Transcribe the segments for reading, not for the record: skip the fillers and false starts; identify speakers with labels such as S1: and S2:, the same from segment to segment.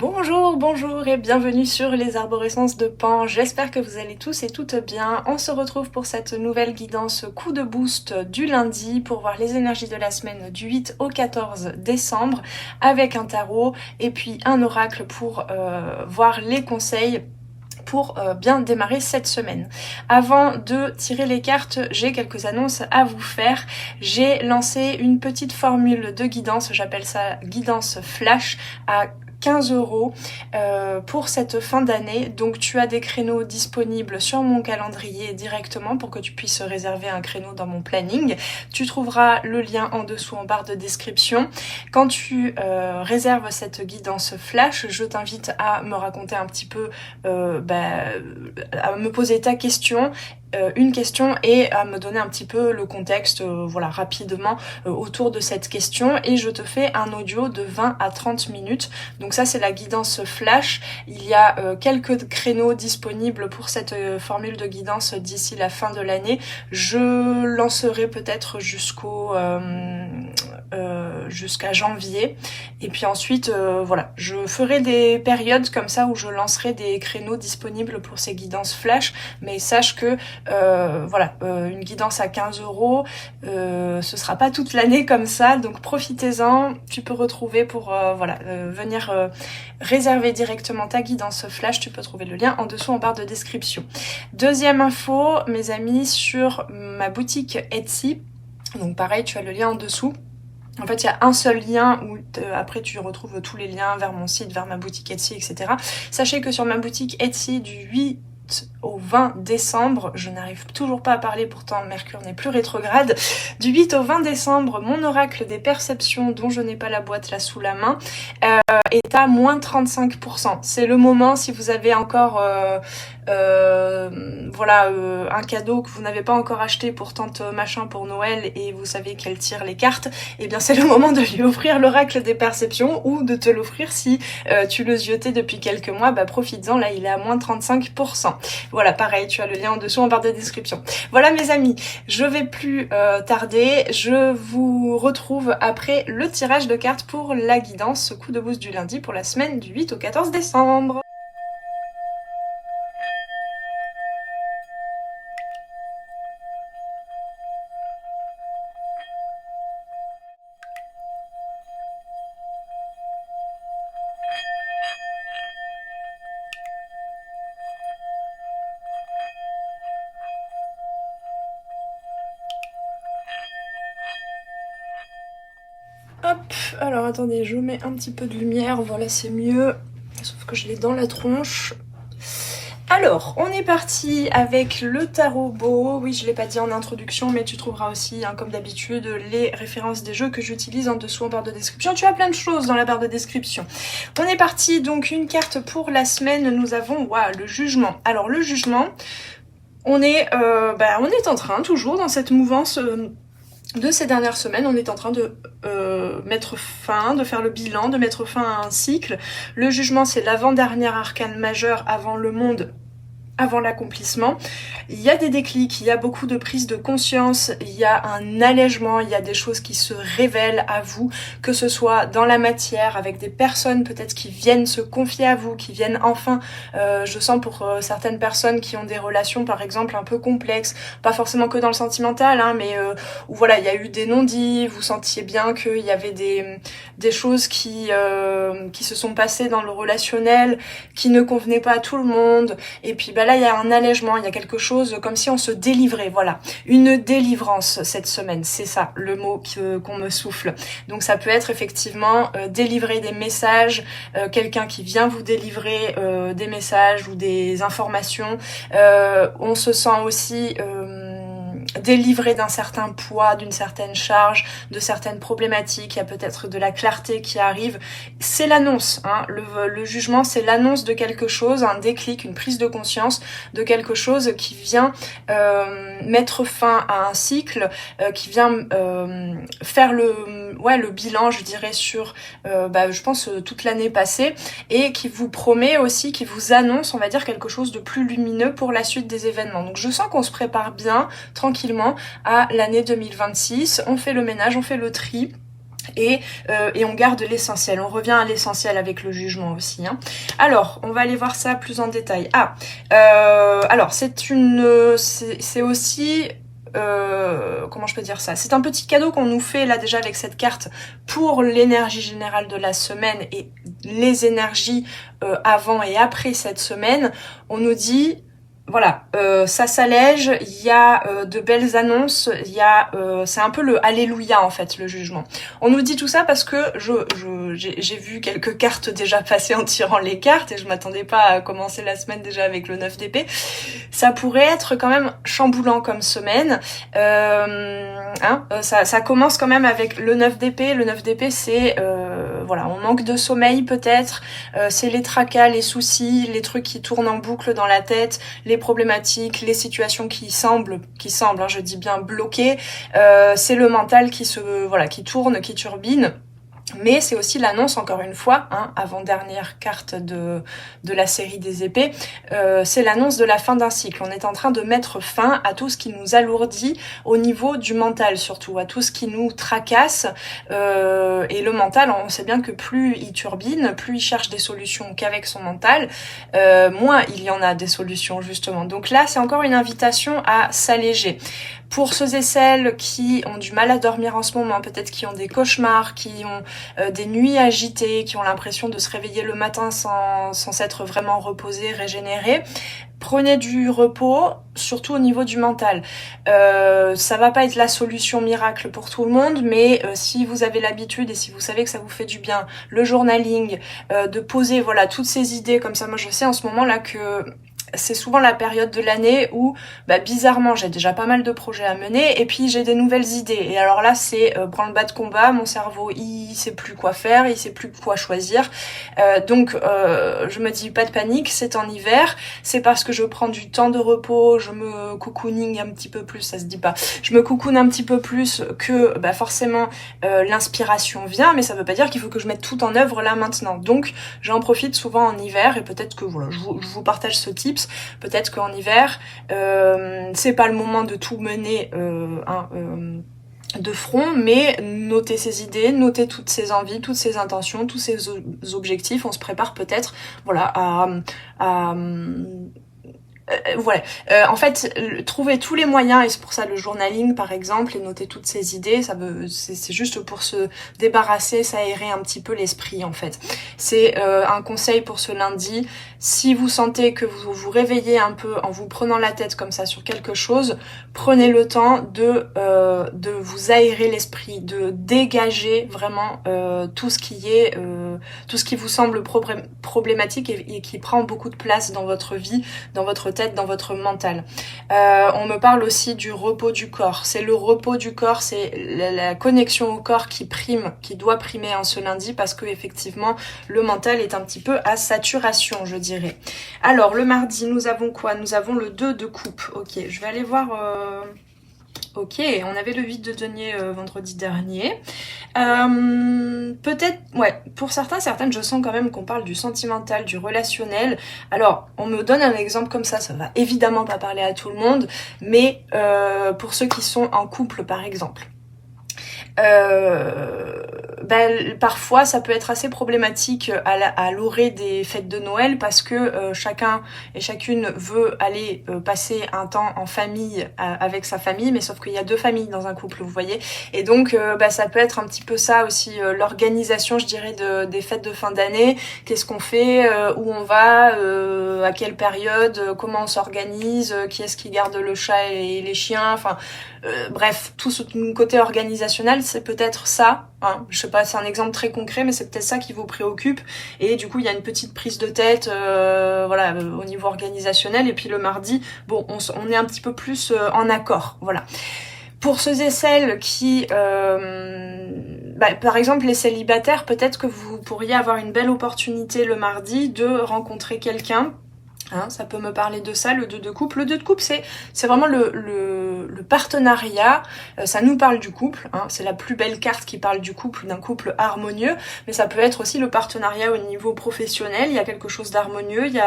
S1: Bonjour, bonjour et bienvenue sur les arborescences de Pan. J'espère que vous allez tous et toutes bien. On se retrouve pour cette nouvelle guidance coup de boost du lundi pour voir les énergies de la semaine du 8 au 14 décembre avec un tarot et puis un oracle pour voir les conseils pour bien démarrer cette semaine. Avant de tirer les cartes, j'ai quelques annonces à vous faire. J'ai lancé une petite formule de guidance, j'appelle ça guidance flash, à 15 € pour cette fin d'année. Donc tu as des créneaux disponibles sur mon calendrier directement pour que tu puisses réserver un créneau dans mon planning. Tu trouveras le lien en dessous en barre de description. Quand tu réserves cette guidance flash, je t'invite à me raconter un petit peu, à me poser ta question, une question et à me donner un petit peu le contexte, voilà, rapidement autour de cette question, et je te fais un audio de 20 à 30 minutes. Donc ça, c'est la guidance flash. Il y a quelques créneaux disponibles pour cette formule de guidance d'ici la fin de l'année. Je lancerai peut-être jusqu'à janvier, et puis ensuite voilà, je ferai des périodes comme ça où je lancerai des créneaux disponibles pour ces guidances flash, mais sache que une guidance à 15 €, ce sera pas toute l'année comme ça, donc profitez-en. Tu peux retrouver pour venir réserver directement ta guidance flash. Tu peux trouver le lien en dessous en barre de description. Deuxième info, mes amis, sur ma boutique Etsy, donc pareil, tu as le lien en dessous. En fait, il y a un seul lien où après tu retrouves tous les liens vers mon site, vers ma boutique Etsy, etc. Sachez que sur ma boutique Etsy du 8 au 20 décembre, je n'arrive toujours pas à parler, pourtant Mercure n'est plus rétrograde, du 8 au 20 décembre, mon oracle des perceptions, dont je n'ai pas la boîte là sous la main, est à moins 35%. C'est le moment, si vous avez encore un cadeau que vous n'avez pas encore acheté pour tante machin pour Noël et vous savez qu'elle tire les cartes, et bien c'est le moment de lui offrir l'oracle des perceptions, ou de te l'offrir si tu le ziotais depuis quelques mois. Bah profites-en, là il est à moins 35%. Voilà, pareil, tu as le lien en dessous en barre de description. Voilà mes amis, je vais plus tarder, je vous retrouve après le tirage de cartes pour la guidance coup de boost du lundi pour la semaine du 8 au 14 décembre. Hop, alors attendez, je mets un petit peu de lumière, voilà, c'est mieux, sauf que je l'ai dans la tronche. Alors, on est parti avec le tarot beau. Oui, je l'ai pas dit en introduction, mais tu trouveras aussi, comme d'habitude, les références des jeux que j'utilise en dessous en barre de description. Tu as plein de choses dans la barre de description. On est parti, donc une carte pour la semaine. Nous avons le jugement. Alors le jugement, on est en train, toujours dans cette mouvance de ces dernières semaines, on est en train de mettre fin, de faire le bilan, de mettre fin à un cycle. Le jugement, c'est l'avant-dernier arcane majeur avant le monde, avant l'accomplissement. Il y a des déclics, il y a beaucoup de prise de conscience, il y a un allègement, il y a des choses qui se révèlent à vous, que ce soit dans la matière, avec des personnes peut-être qui viennent se confier à vous, qui viennent enfin, je sens pour certaines personnes qui ont des relations par exemple un peu complexes, pas forcément que dans le sentimental, mais où voilà, il y a eu des non-dits, vous sentiez bien qu'il y avait des choses qui se sont passées dans le relationnel, qui ne convenaient pas à tout le monde, et puis là il y a un allègement, il y a quelque chose comme si on se délivrait, voilà, une délivrance cette semaine, c'est ça le mot qu'on me souffle. Donc ça peut être effectivement délivrer des messages, quelqu'un qui vient vous délivrer des messages ou des informations. On se sent aussi délivré d'un certain poids, d'une certaine charge, de certaines problématiques. Il y a peut-être de la clarté qui arrive. C'est l'annonce, le jugement, c'est l'annonce de quelque chose, un déclic, une prise de conscience de quelque chose qui vient mettre fin à un cycle, qui vient faire le bilan, je dirais, sur je pense toute l'année passée, et qui vous promet aussi, qui vous annonce, on va dire, quelque chose de plus lumineux pour la suite des événements. Donc je sens qu'on se prépare bien, tranquillement, à l'année 2026. On fait le ménage, on fait le tri. et on garde l'essentiel. On revient à l'essentiel avec le jugement aussi. Hein. Alors, on va aller voir ça plus en détail. Alors c'est aussi comment je peux dire ça? C'est un petit cadeau qu'on nous fait là déjà avec cette carte pour l'énergie générale de la semaine et les énergies avant et après cette semaine. On nous dit voilà, ça s'allège, il y a de belles annonces, c'est un peu le alléluia en fait, le jugement. On nous dit tout ça parce que j'ai vu quelques cartes déjà passer en tirant les cartes et je m'attendais pas à commencer la semaine déjà avec le 9 d'épée. Ça pourrait être quand même chamboulant comme semaine. Ça commence quand même avec le 9 d'épée. Le 9 d'épée, c'est voilà, on manque de sommeil peut-être, c'est les tracas, les soucis, les trucs qui tournent en boucle dans la tête, les problématiques, les situations qui semblent, hein, je dis bien bloquées, c'est le mental qui tourne, qui turbine. Mais c'est aussi l'annonce, encore une fois, hein, avant-dernière carte de la série des épées, c'est l'annonce de la fin d'un cycle. On est en train de mettre fin à tout ce qui nous alourdit au niveau du mental surtout, à tout ce qui nous tracasse. Et le mental, on sait bien que plus il turbine, plus il cherche des solutions qu'avec son mental, moins il y en a des solutions justement. Donc là, c'est encore une invitation à s'alléger. Pour ceux et celles qui ont du mal à dormir en ce moment, peut-être qui ont des cauchemars, qui ont des nuits agitées, qui ont l'impression de se réveiller le matin sans s'être vraiment reposé, régénéré, prenez du repos, surtout au niveau du mental. Ça va pas être la solution miracle pour tout le monde, mais si vous avez l'habitude et si vous savez que ça vous fait du bien, le journaling, de poser voilà toutes ces idées comme ça. Moi je sais en ce moment là que c'est souvent la période de l'année où, bizarrement, j'ai déjà pas mal de projets à mener et puis j'ai des nouvelles idées. Et alors là, c'est branle-bas de combat, mon cerveau, il sait plus quoi faire, il sait plus quoi choisir. Donc, je me dis pas de panique, c'est en hiver, c'est parce que je prends du temps de repos, je me cocooning un petit peu plus, ça se dit pas, je me cocoon un petit peu plus que forcément l'inspiration vient, mais ça veut pas dire qu'il faut que je mette tout en œuvre là maintenant. Donc, j'en profite souvent en hiver et peut-être que voilà, je vous partage ce tips. Peut-être qu'en hiver, c'est pas le moment de tout mener de front, mais notez ses idées, notez toutes ses envies, toutes ses intentions, tous ses objectifs. On se prépare peut-être, voilà, en fait, trouver tous les moyens, et c'est pour ça le journaling par exemple, et noter toutes ces idées, c'est juste pour se débarrasser, s'aérer un petit peu l'esprit en fait. C'est un conseil pour ce lundi. Si vous sentez que vous vous réveillez un peu en vous prenant la tête comme ça sur quelque chose, prenez le temps de vous aérer l'esprit, de dégager vraiment tout ce qui vous semble problématique et qui prend beaucoup de place dans votre vie, dans votre tête, dans votre mental. On me parle aussi du repos du corps. C'est le repos du corps, c'est la connexion au corps qui prime, qui doit primer en ce lundi parce que effectivement le mental est un petit peu à saturation, je dirais. Alors le mardi, nous avons quoi? Nous avons le 2 de coupe. Ok, je vais aller voir... Ok, on avait le 8 de denier vendredi dernier. Peut-être, ouais, pour certaines, je sens quand même qu'on parle du sentimental, du relationnel. Alors, on me donne un exemple comme ça va évidemment pas parler à tout le monde, mais pour ceux qui sont en couple par exemple. Parfois ça peut être assez problématique à l'orée des fêtes de Noël parce que chacun et chacune veut aller passer un temps en famille avec sa famille, mais sauf qu'il y a deux familles dans un couple, vous voyez, et donc ça peut être un petit peu ça aussi, l'organisation, je dirais, des fêtes de fin d'année. Qu'est-ce qu'on fait, où on va, à quelle période, comment on s'organise, qui est-ce qui garde le chat et les chiens, enfin bref, tout ce côté organisationnel, c'est peut-être ça, hein. Je sais pas, c'est un exemple très concret, mais c'est peut-être ça qui vous préoccupe, et du coup il y a une petite prise de tête au niveau organisationnel, et puis le mardi, bon, on est un petit peu plus en accord, voilà. Pour ceux et celles qui, par exemple les célibataires, peut-être que vous pourriez avoir une belle opportunité le mardi de rencontrer quelqu'un. Hein, ça peut me parler de ça, le 2 de coupe. Le 2 de coupe, c'est vraiment le partenariat. Ça nous parle du couple. Hein, c'est la plus belle carte qui parle du couple, d'un couple harmonieux. Mais ça peut être aussi le partenariat au niveau professionnel. Il y a quelque chose d'harmonieux. Il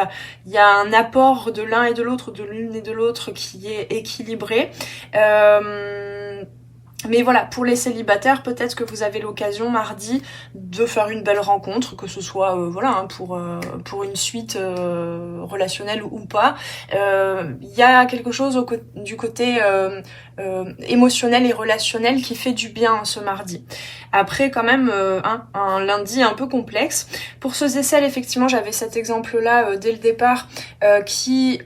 S1: y a un apport de l'un et de l'autre, de l'une et de l'autre qui est équilibré. Mais voilà, pour les célibataires, peut-être que vous avez l'occasion mardi de faire une belle rencontre, que ce soit voilà, hein, pour une suite relationnelle ou pas. Il y a quelque chose du côté émotionnel et relationnel qui fait du bien ce mardi. Après quand même un lundi un peu complexe. Pour ceux et celles, effectivement, j'avais cet exemple-là dès le départ qui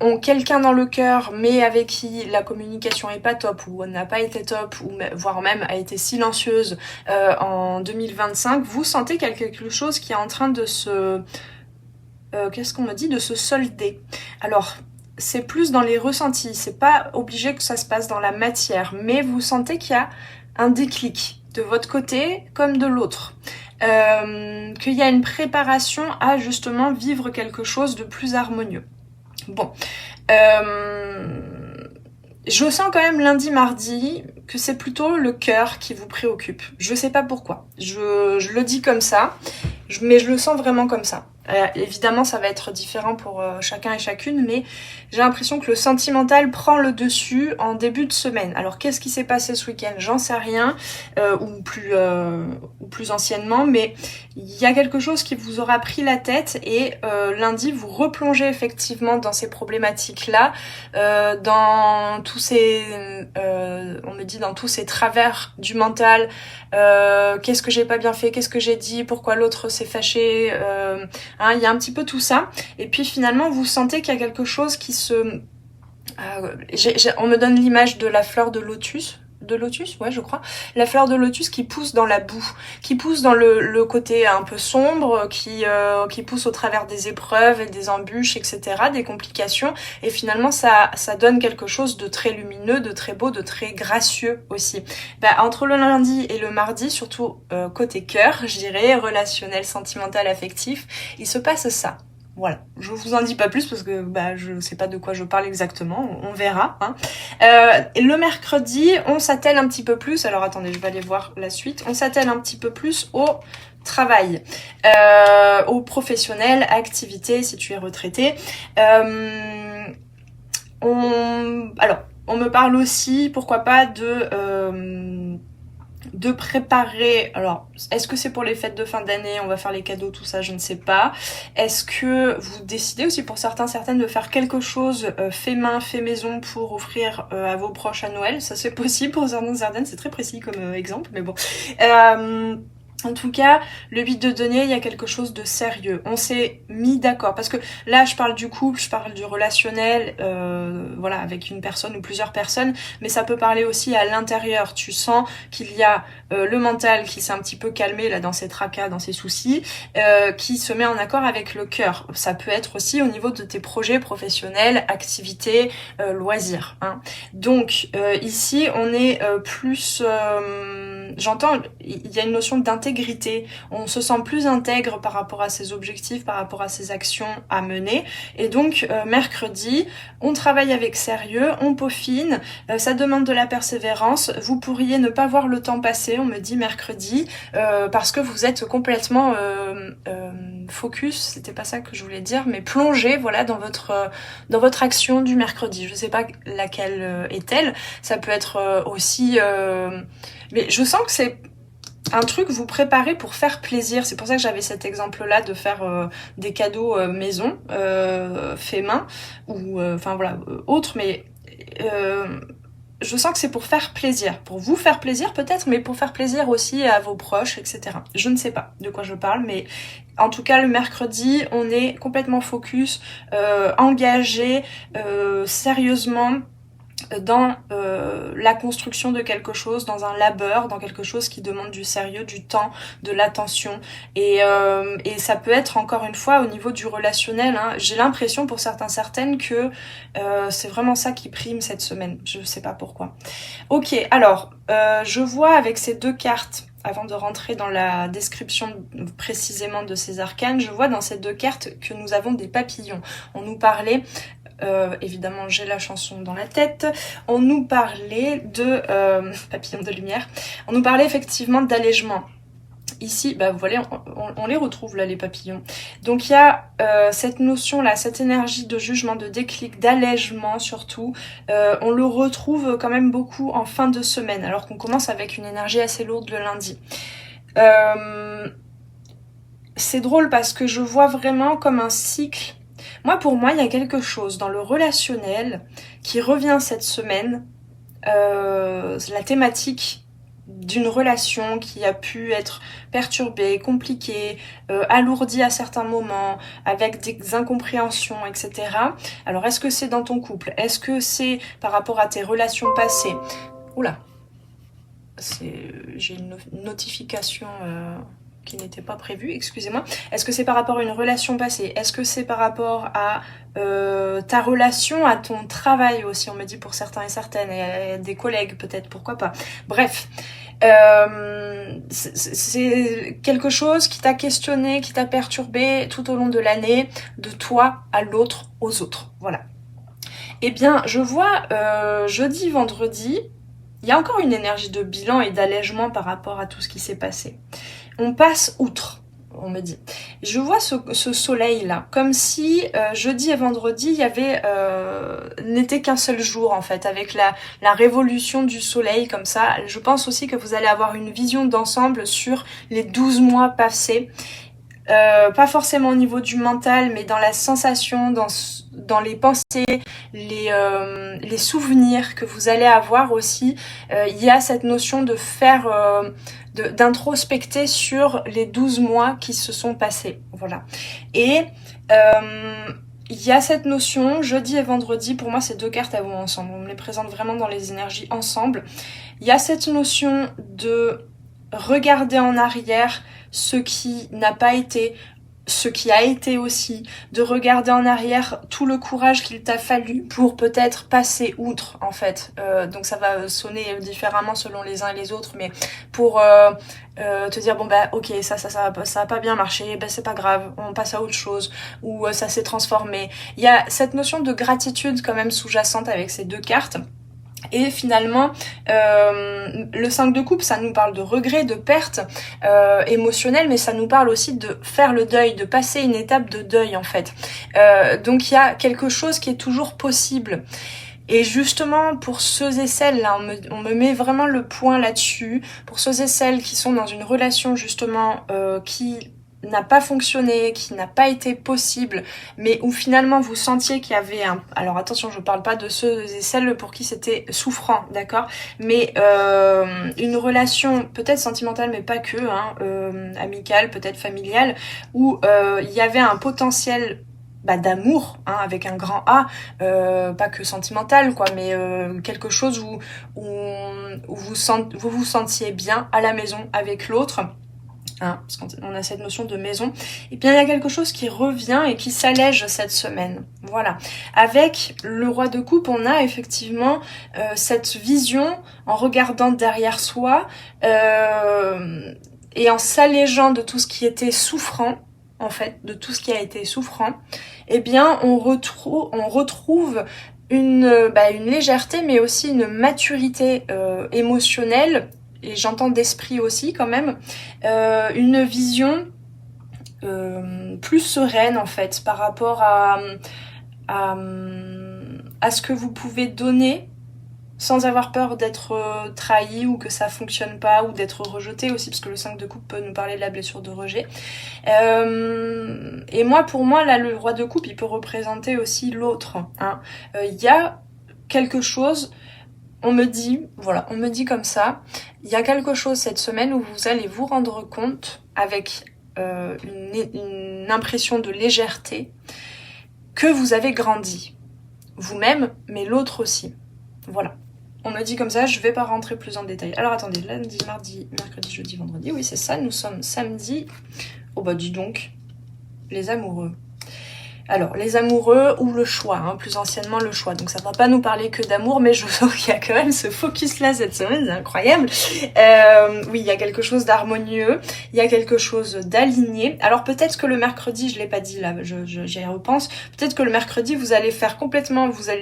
S1: ont quelqu'un dans le cœur mais avec qui la communication est pas top ou n'a pas été top ou voire même a été silencieuse en 2025, vous sentez qu'il y a quelque chose qui est en train de se qu'est-ce qu'on me dit, de se solder. Alors c'est plus dans les ressentis, c'est pas obligé que ça se passe dans la matière, mais vous sentez qu'il y a un déclic de votre côté comme de l'autre. Qu'il y a une préparation à justement vivre quelque chose de plus harmonieux. Bon, je sens quand même lundi, mardi que c'est plutôt le cœur qui vous préoccupe. Je sais pas pourquoi. Je le dis comme ça, mais je le sens vraiment comme ça. Évidemment, ça va être différent pour chacun et chacune, mais j'ai l'impression que le sentimental prend le dessus en début de semaine. Alors, qu'est-ce qui s'est passé ce week-end? J'en sais rien, ou plus anciennement, mais il y a quelque chose qui vous aura pris la tête et lundi, vous replongez effectivement dans ces problématiques-là, dans tous ces, on me dit, dans tous ces travers du mental. Qu'est-ce que j'ai pas bien fait? Qu'est-ce que j'ai dit? Pourquoi l'autre s'est fâché? Il y a un petit peu tout ça. Et puis finalement, vous sentez qu'il y a quelque chose qui se... on me donne l'image de la fleur de lotus. De lotus, ouais, je crois. La fleur de lotus qui pousse dans la boue, qui pousse dans le côté un peu sombre, qui pousse au travers des épreuves et des embûches, etc., des complications. Et finalement, ça donne quelque chose de très lumineux, de très beau, de très gracieux aussi. Entre le lundi et le mardi, surtout côté cœur, je dirais, relationnel, sentimental, affectif, il se passe ça. Voilà, je vous en dis pas plus parce que je sais pas de quoi je parle exactement, on verra. Hein. Le mercredi, on s'attelle un petit peu plus, alors attendez, je vais aller voir la suite, on s'attelle un petit peu plus au travail, aux professionnels, activités, si tu es retraité. On me parle aussi, pourquoi pas, de préparer, alors est-ce que c'est pour les fêtes de fin d'année, on va faire les cadeaux, tout ça, je ne sais pas. Est-ce que vous décidez aussi pour certaines de faire quelque chose fait main, fait maison pour offrir à vos proches à Noël? Ça c'est possible pour certaines, c'est très précis comme exemple, mais bon. En tout cas, le 8 de denier, il y a quelque chose de sérieux. On s'est mis d'accord. Parce que là, je parle du couple, je parle du relationnel, voilà, avec une personne ou plusieurs personnes. Mais ça peut parler aussi à l'intérieur. Tu sens qu'il y a le mental qui s'est un petit peu calmé là dans ses tracas, dans ses soucis, qui se met en accord avec le cœur. Ça peut être aussi au niveau de tes projets professionnels, activités, loisirs. Hein. Donc, ici, on est plus... j'entends, il y a une notion d'intégrité, on se sent plus intègre par rapport à ses objectifs, par rapport à ses actions à mener, et donc mercredi, on travaille avec sérieux, on peaufine, ça demande de la persévérance, vous pourriez ne pas voir le temps passer, on me dit mercredi, parce que vous êtes complètement focus, c'était pas ça que je voulais dire, mais plongé, voilà, dans votre action du mercredi, je sais pas laquelle est-elle, ça peut être aussi... mais je sens que c'est un truc que vous préparez pour faire plaisir. C'est pour ça que j'avais cet exemple-là de faire des cadeaux maison, fait main, ou enfin voilà, autre, mais je sens que c'est pour faire plaisir. Pour vous faire plaisir peut-être, mais pour faire plaisir aussi à vos proches, etc. Je ne sais pas de quoi je parle, mais en tout cas le mercredi, on est complètement focus, engagé, sérieusement, dans la construction de quelque chose, dans un labeur, dans quelque chose qui demande du sérieux, du temps, de l'attention. Et ça peut être encore une fois au niveau du relationnel. Hein, j'ai l'impression pour certaines que c'est vraiment ça qui prime cette semaine. Je sais pas pourquoi. Ok, alors je vois avec ces deux cartes, avant de rentrer dans la description précisément de ces arcanes, je vois dans ces deux cartes que nous avons des papillons. On nous parlait... évidemment j'ai la chanson dans la tête, on nous parlait de papillon de lumière, on nous parlait effectivement d'allègement. ici, bah vous voyez, on les retrouve là, les papillons. Donc il y a cette notion-là, cette énergie de jugement, de déclic, d'allègement surtout. On le retrouve quand même beaucoup en fin de semaine, alors qu'on commence avec une énergie assez lourde le lundi. C'est drôle parce que je vois vraiment comme un cycle. Pour moi, il y a quelque chose dans le relationnel qui revient cette semaine. La thématique d'une relation qui a pu être perturbée, compliquée, alourdie à certains moments, avec des incompréhensions, etc. Alors, est-ce que c'est dans ton couple? Est-ce que c'est par rapport à tes relations passées? Oula, j'ai une notification qui n'était pas prévue, excusez-moi. Est-ce que c'est par rapport à une relation passée? Est-ce que c'est par rapport à ta relation, à ton travail aussi? On me dit pour certains et certaines, et des collègues peut-être, pourquoi pas. Bref, c'est quelque chose qui t'a questionné, qui t'a perturbé tout au long de l'année, de toi à l'autre, aux autres. Voilà. Eh bien, je vois jeudi, vendredi, il y a encore une énergie de bilan et d'allègement par rapport à tout ce qui s'est passé. On passe outre, on me dit. Je vois ce soleil-là, comme si jeudi et vendredi, il y avait n'était qu'un seul jour en fait, avec la révolution du soleil comme ça. Je pense aussi que vous allez avoir une vision d'ensemble sur les 12 mois passés. Pas forcément au niveau du mental, mais dans la sensation, dans les pensées, les souvenirs que vous allez avoir aussi. Il y a cette notion de faire, d'introspecter sur les 12 mois qui se sont passés. Voilà. Et il y a cette notion, jeudi et vendredi, pour moi c'est deux cartes à vous ensemble. On me les présente vraiment dans les énergies ensemble. Il y a cette notion de regarder en arrière ce qui n'a pas été, ce qui a été aussi, de regarder en arrière tout le courage qu'il t'a fallu pour peut-être passer outre en fait. Donc ça va sonner différemment selon les uns et les autres, mais pour te dire bon bah ok ça a pas bien marché, bah c'est pas grave, on passe à autre chose, ou ça s'est transformé. Il y a cette notion de gratitude quand même sous-jacente avec ces deux cartes. Et finalement, le 5 de coupe, ça nous parle de regret, de perte émotionnelle, mais ça nous parle aussi de faire le deuil, de passer une étape de deuil en fait. Donc il y a quelque chose qui est toujours possible. Et justement, pour ceux et celles, là, on me met vraiment le point là-dessus, pour ceux et celles qui sont dans une relation justement qui n'a pas fonctionné, qui n'a pas été possible, mais où finalement vous sentiez qu'il y avait un... Alors attention, je parle pas de ceux et celles pour qui c'était souffrant, d'accord? Mais une relation peut-être sentimentale, mais pas que, amicale, peut-être familiale, où il y avait un potentiel d'amour, avec un grand A, pas que sentimental, quoi, mais quelque chose où vous vous sentiez bien à la maison avec l'autre. Parce qu'on a cette notion de maison, et bien il y a quelque chose qui revient et qui s'allège cette semaine. Voilà. Avec le roi de coupe, on a effectivement cette vision en regardant derrière soi et en s'allégeant de tout ce qui était souffrant, en fait, de tout ce qui a été souffrant. Eh bien, on retrouve une légèreté, mais aussi une maturité émotionnelle. Et j'entends d'esprit aussi quand même, une vision plus sereine en fait par rapport à ce que vous pouvez donner sans avoir peur d'être trahi ou que ça fonctionne pas ou d'être rejeté aussi, parce que le 5 de coupe peut nous parler de la blessure de rejet. Et pour moi là, le roi de coupe il peut représenter aussi l'autre. Il y a quelque chose... On me dit comme ça, il y a quelque chose cette semaine où vous allez vous rendre compte avec une impression de légèreté que vous avez grandi. Vous-même, mais l'autre aussi. Voilà. On me dit comme ça, je vais pas rentrer plus en détail. Alors attendez, lundi, mardi, mercredi, jeudi, vendredi. Oui, c'est ça, nous sommes samedi. Oh bah dis donc, les amoureux. Alors, les amoureux ou le choix, plus anciennement le choix. Donc ça ne va pas nous parler que d'amour, mais je sens qu'il y a quand même ce focus-là cette semaine, c'est incroyable. Oui, il y a quelque chose d'harmonieux, il y a quelque chose d'aligné. Alors peut-être que le mercredi, je l'ai pas dit là, j'y repense, peut-être que le mercredi, vous allez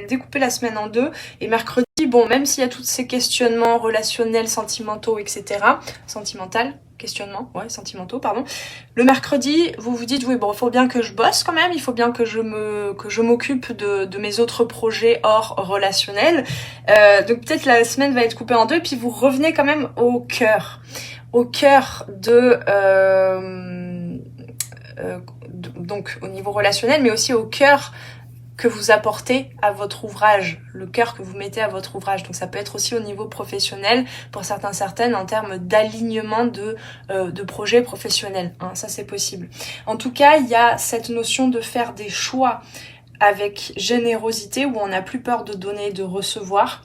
S1: découper la semaine en deux, et mercredi, bon, même s'il y a tous ces questionnements relationnels, sentimentaux, etc., questionnements, ouais, sentimentaux, pardon. Le mercredi, vous vous dites, oui, bon, il faut bien que je bosse quand même, il faut bien que je m'occupe de mes autres projets hors relationnels. Donc peut-être la semaine va être coupée en deux, et puis vous revenez quand même au cœur donc au niveau relationnel, mais aussi au cœur que vous apportez à votre ouvrage, le cœur que vous mettez à votre ouvrage. Donc ça peut être aussi au niveau professionnel, pour certaines, en termes d'alignement de projets professionnels. Hein, ça c'est possible. En tout cas, il y a cette notion de faire des choix avec générosité, où on n'a plus peur de donner et de recevoir,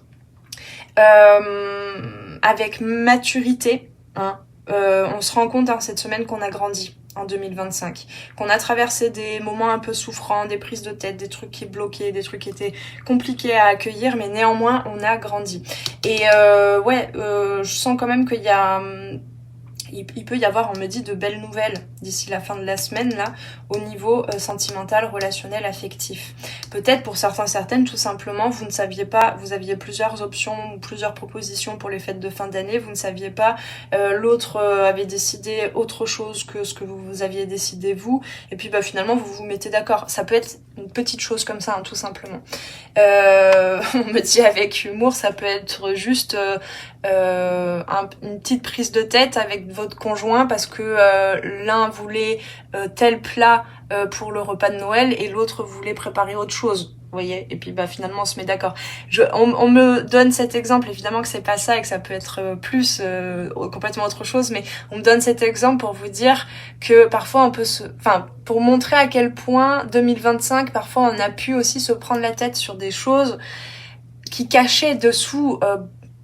S1: avec maturité. Hein. On se rend compte cette semaine qu'on a grandi en 2025, qu'on a traversé des moments un peu souffrants, des prises de tête, des trucs qui bloquaient, des trucs qui étaient compliqués à accueillir, mais néanmoins on a grandi. Et je sens quand même qu'il y a il peut y avoir, on me dit, de belles nouvelles d'ici la fin de la semaine, là, au niveau sentimental, relationnel, affectif. Peut-être pour certaines, tout simplement, vous ne saviez pas, vous aviez plusieurs options ou plusieurs propositions pour les fêtes de fin d'année, vous ne saviez pas, l'autre avait décidé autre chose que ce que vous aviez décidé vous, et puis finalement vous vous mettez d'accord. Ça peut être une petite chose comme ça, hein, tout simplement. On me dit avec humour, ça peut être juste une petite prise de tête avec votre conjoint parce que l'un voulait tel plat pour le repas de Noël et l'autre voulait préparer autre chose. Vous voyez, et puis finalement on se met d'accord. On me donne cet exemple, évidemment que c'est pas ça et que ça peut être plus complètement autre chose, mais on me donne cet exemple pour vous dire que parfois on peut pour montrer à quel point 2025, parfois on a pu aussi se prendre la tête sur des choses qui cachaient dessous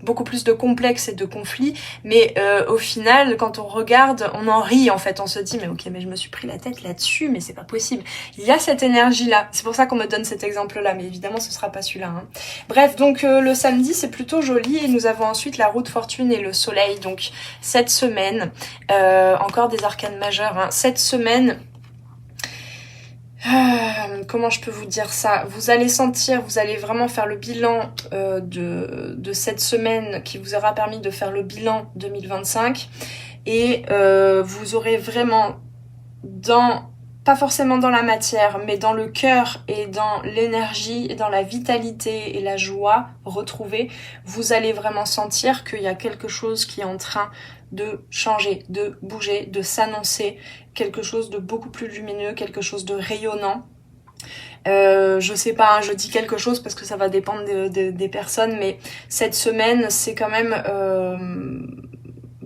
S1: beaucoup plus de complexes et de conflits, mais au final, quand on regarde, on en rit en fait, on se dit mais ok, mais je me suis pris la tête là-dessus, mais c'est pas possible. Il y a cette énergie-là, c'est pour ça qu'on me donne cet exemple-là, mais évidemment ce sera pas celui-là. Hein. Bref, donc le samedi c'est plutôt joli et nous avons ensuite la roue de fortune et le soleil, donc cette semaine, encore des arcanes majeures, hein, cette semaine... comment je peux vous dire ça? Vous allez vraiment faire le bilan de cette semaine qui vous aura permis de faire le bilan 2025 et vous aurez vraiment pas forcément dans la matière, mais dans le cœur et dans l'énergie et dans la vitalité et la joie retrouvée, vous allez vraiment sentir qu'il y a quelque chose qui est en train de changer, de bouger, de s'annoncer, quelque chose de beaucoup plus lumineux, quelque chose de rayonnant. Je sais pas, hein, je dis quelque chose parce que ça va dépendre des personnes, mais cette semaine, c'est quand même...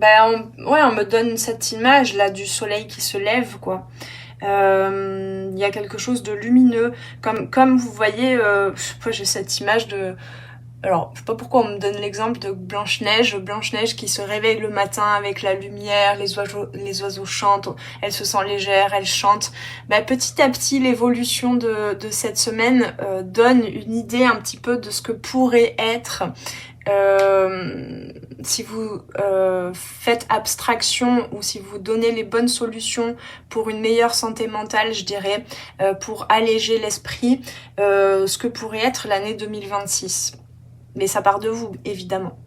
S1: on me donne cette image là du soleil qui se lève, quoi. Il y a quelque chose de lumineux, comme vous voyez, j'ai cette image de... Alors, je sais pas pourquoi on me donne l'exemple de Blanche-Neige qui se réveille le matin avec la lumière, les oiseaux chantent, elle se sent légère, elle chante. Petit à petit, l'évolution de cette semaine donne une idée un petit peu de ce que pourrait être si vous faites abstraction ou si vous donnez les bonnes solutions pour une meilleure santé mentale, je dirais, pour alléger l'esprit, ce que pourrait être l'année 2026. Mais ça part de vous, évidemment.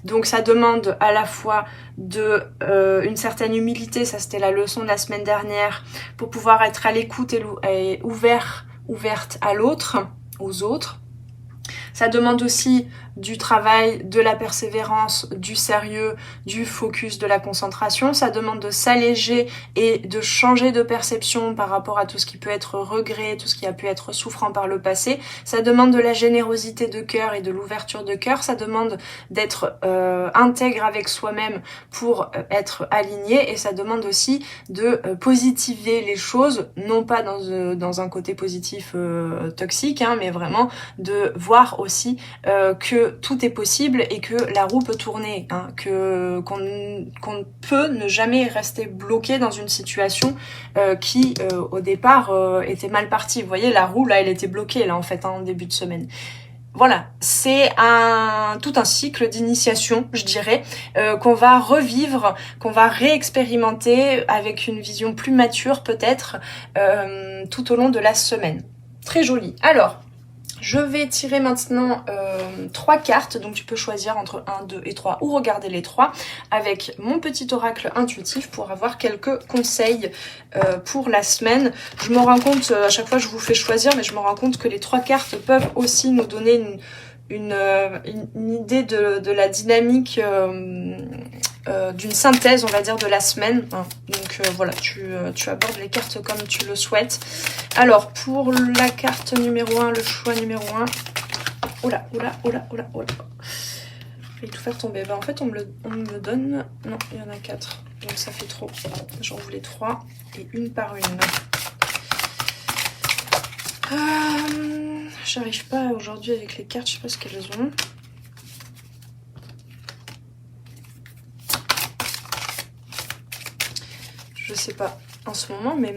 S1: Donc ça demande à la fois une certaine humilité, ça c'était la leçon de la semaine dernière, pour pouvoir être à l'écoute et ouverte à l'autre, aux autres. Ça demande aussi du travail, de la persévérance, du sérieux, du focus, de la concentration. Ça demande de s'alléger et de changer de perception par rapport à tout ce qui peut être regret, tout ce qui a pu être souffrant par le passé. Ça demande de la générosité de cœur et de l'ouverture de cœur. Ça demande d'être intègre avec soi-même pour être aligné. Et ça demande aussi de positiver les choses, non pas dans un côté positif toxique, hein, mais vraiment de voir aussi que tout est possible et que la roue peut tourner, hein, qu'on peut ne jamais rester bloqué dans une situation qui au départ était mal partie. Vous voyez, la roue là, elle était bloquée là en fait en début de semaine. Voilà, c'est tout un cycle d'initiation, je dirais, qu'on va revivre, qu'on va réexpérimenter avec une vision plus mature peut-être tout au long de la semaine. Très joli. Alors, je vais tirer maintenant 3 cartes, donc tu peux choisir entre 1, 2 et 3 ou regarder les 3 avec mon petit oracle intuitif pour avoir quelques conseils pour la semaine. Je me rends compte, à chaque fois je vous fais choisir, mais je me rends compte que les 3 cartes peuvent aussi nous donner une idée de la dynamique d'une synthèse, on va dire, de la semaine. Donc voilà, tu abordes les cartes comme tu le souhaites. Alors, pour la carte numéro 1, le choix numéro 1... Oula. Je vais tout faire tomber. En fait, on me le donne... Non, il y en a 4. Donc ça fait trop. J'en voulais 3. Et une par une. J'arrive pas aujourd'hui avec les cartes. Je sais pas ce qu'elles ont. Je sais pas. En ce moment, mes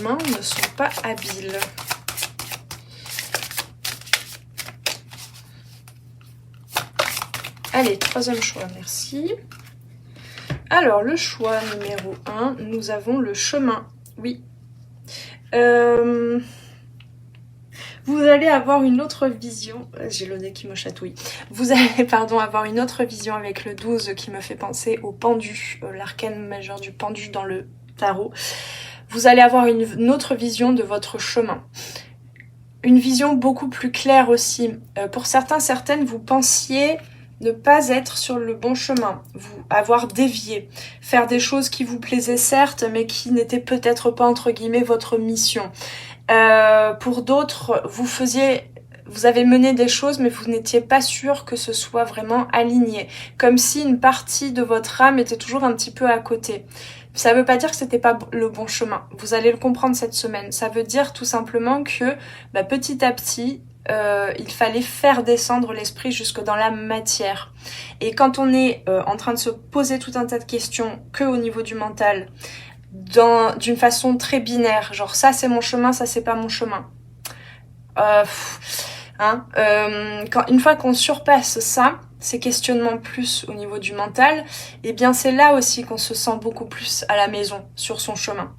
S1: mains ne sont pas habiles. Allez, 3e choix, merci. Alors, le choix numéro 1, nous avons le chemin. Oui. Vous allez avoir une autre vision. J'ai le nez qui me chatouille. Vous allez, avoir une autre vision avec le 12 qui me fait penser au pendu, l'arcane majeur du pendu dans le tarot. Vous allez avoir une autre vision de votre chemin. Une vision beaucoup plus claire aussi. Pour certaines, vous pensiez ne pas être sur le bon chemin, avoir dévié, faire des choses qui vous plaisaient certes, mais qui n'étaient peut-être pas entre guillemets votre mission. Pour d'autres, vous avez mené des choses, mais vous n'étiez pas sûr que ce soit vraiment aligné, comme si une partie de votre âme était toujours un petit peu à côté. Ça ne veut pas dire que c'était pas le bon chemin. Vous allez le comprendre cette semaine. Ça veut dire tout simplement que petit à petit, il fallait faire descendre l'esprit jusque dans la matière. Et quand on est en train de se poser tout un tas de questions que au niveau du mental, d'une façon très binaire, genre ça c'est mon chemin, ça c'est pas mon chemin. Une fois qu'on surpasse ça, ces questionnements plus au niveau du mental, et bien c'est là aussi qu'on se sent beaucoup plus à la maison sur son chemin.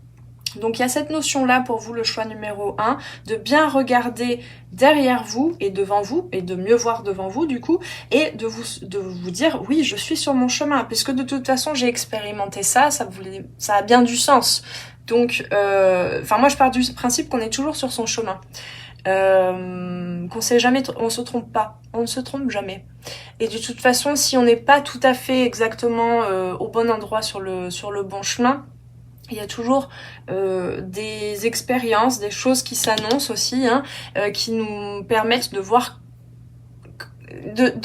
S1: Donc il y a cette notion-là pour vous, le choix numéro 1, de bien regarder derrière vous et devant vous, et de mieux voir devant vous du coup, et de vous dire oui, je suis sur mon chemin, puisque de toute façon j'ai expérimenté ça, ça a bien du sens. Donc, moi je pars du principe qu'on est toujours sur son chemin. Qu'on sait jamais, on se trompe pas, on ne se trompe jamais. Et de toute façon, si on n'est pas tout à fait exactement au bon endroit sur le bon chemin, il y a toujours des expériences, des choses qui s'annoncent aussi, qui nous permettent de voir.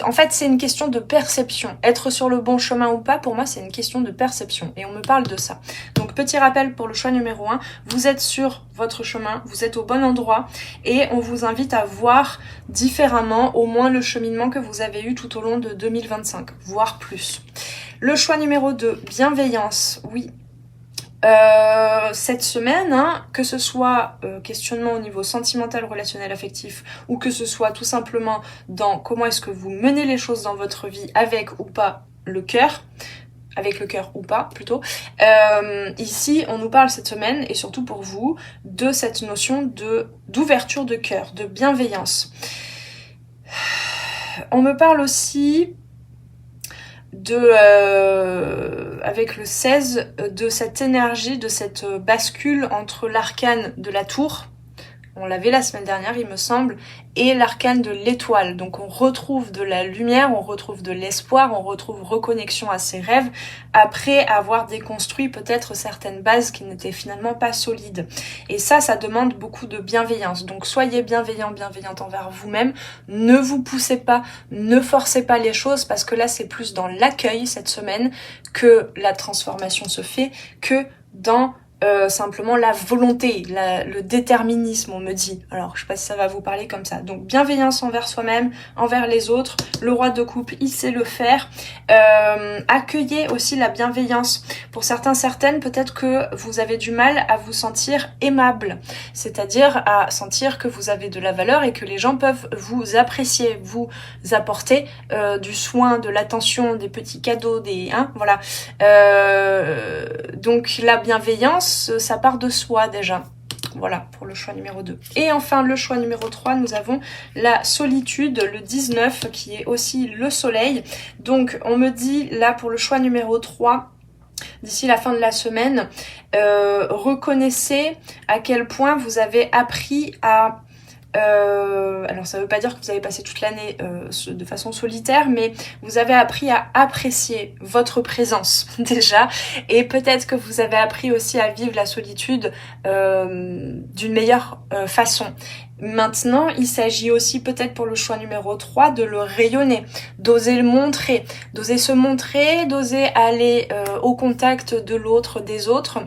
S1: En fait, c'est une question de perception. Être sur le bon chemin ou pas, pour moi, c'est une question de perception. Et on me parle de ça. Donc, petit rappel pour le choix numéro 1. Vous êtes sur votre chemin, vous êtes au bon endroit. Et on vous invite à voir différemment, au moins, le cheminement que vous avez eu tout au long de 2025. Voire plus. Le choix numéro 2, bienveillance. Oui. Cette semaine, que ce soit questionnement au niveau sentimental, relationnel, affectif, ou que ce soit tout simplement dans comment est-ce que vous menez les choses dans votre vie avec ou pas le cœur, avec le cœur ou pas plutôt, ici on nous parle cette semaine, et surtout pour vous, de cette notion d'ouverture de cœur, de bienveillance. On me parle aussi avec le 16, de cette énergie, de cette bascule entre l'arcane de la tour, on l'avait la semaine dernière il me semble, et l'arcane de l'étoile. Donc on retrouve de la lumière, on retrouve de l'espoir, on retrouve reconnexion à ses rêves, après avoir déconstruit peut-être certaines bases qui n'étaient finalement pas solides. Et ça demande beaucoup de bienveillance. Donc soyez bienveillante envers vous-même, ne vous poussez pas, ne forcez pas les choses, parce que là c'est plus dans l'accueil cette semaine que la transformation se fait, que dans simplement la volonté, le déterminisme, on me dit. Alors, je sais pas si ça va vous parler comme ça. Donc, bienveillance envers soi-même, envers les autres. Le roi de coupe, il sait le faire. Accueillez aussi la bienveillance. Pour certaines, peut-être que vous avez du mal à vous sentir aimable. C'est-à-dire à sentir que vous avez de la valeur et que les gens peuvent vous apprécier, vous apporter du soin, de l'attention, des petits cadeaux, voilà. Donc, la bienveillance, ça part de soi déjà. Voilà pour le choix numéro 2. Et enfin le choix numéro 3, nous avons la solitude, le 19 qui est aussi le soleil. Donc on me dit là pour le choix numéro 3, d'ici la fin de la semaine, reconnaissez à quel point vous avez appris à... alors ça veut pas dire que vous avez passé toute l'année de façon solitaire, mais vous avez appris à apprécier votre présence déjà, et peut-être que vous avez appris aussi à vivre la solitude d'une meilleure façon. Maintenant, il s'agit aussi peut-être pour le choix numéro 3 de le rayonner, d'oser le montrer, d'oser se montrer, d'oser aller au contact de l'autre, des autres.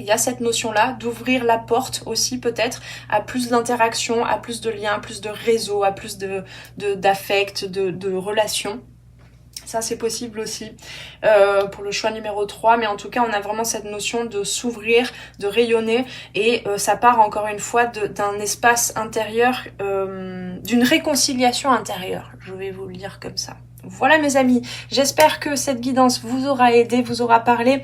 S1: Il y a cette notion-là d'ouvrir la porte aussi peut-être à plus d'interactions, à plus de liens, à plus de réseaux, à plus d'affect, de relations. Ça c'est possible aussi pour le choix numéro 3, mais en tout cas on a vraiment cette notion de s'ouvrir, de rayonner, et ça part encore une fois d'un espace intérieur, d'une réconciliation intérieure, je vais vous le dire comme ça. Voilà mes amis, j'espère que cette guidance vous aura aidé, vous aura parlé.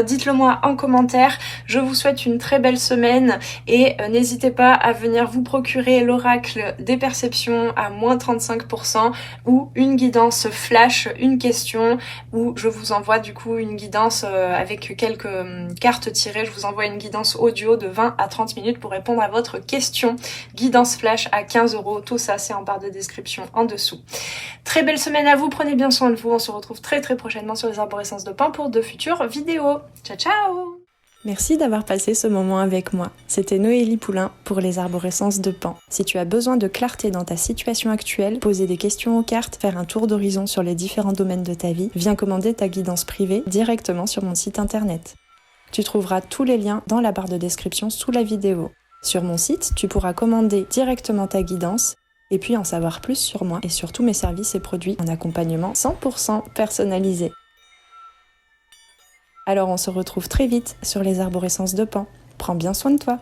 S1: Dites-le moi en commentaire. Je vous souhaite une très belle semaine et n'hésitez pas à venir vous procurer l'oracle des perceptions à moins 35% ou une guidance flash, une question, où je vous envoie du coup une guidance avec quelques cartes tirées. Je vous envoie une guidance audio de 20 à 30 minutes pour répondre à votre question. Guidance flash à 15 €. Tout ça c'est en barre de description en dessous. Très belle semaine à vous, prenez bien soin de vous, on se retrouve très prochainement sur les arborescences de Pan pour de futures vidéos. Ciao ciao!
S2: Merci d'avoir passé ce moment avec moi. C'était Noélie Poulain pour les arborescences de Pan. Si tu as besoin de clarté dans ta situation actuelle, poser des questions aux cartes, faire un tour d'horizon sur les différents domaines de ta vie, viens commander ta guidance privée directement sur mon site internet. Tu trouveras tous les liens dans la barre de description sous la vidéo. Sur mon site, tu pourras commander directement ta guidance et puis en savoir plus sur moi et sur tous mes services et produits en accompagnement 100% personnalisé. Alors on se retrouve très vite sur les arborescences de Pan. Prends bien soin de toi.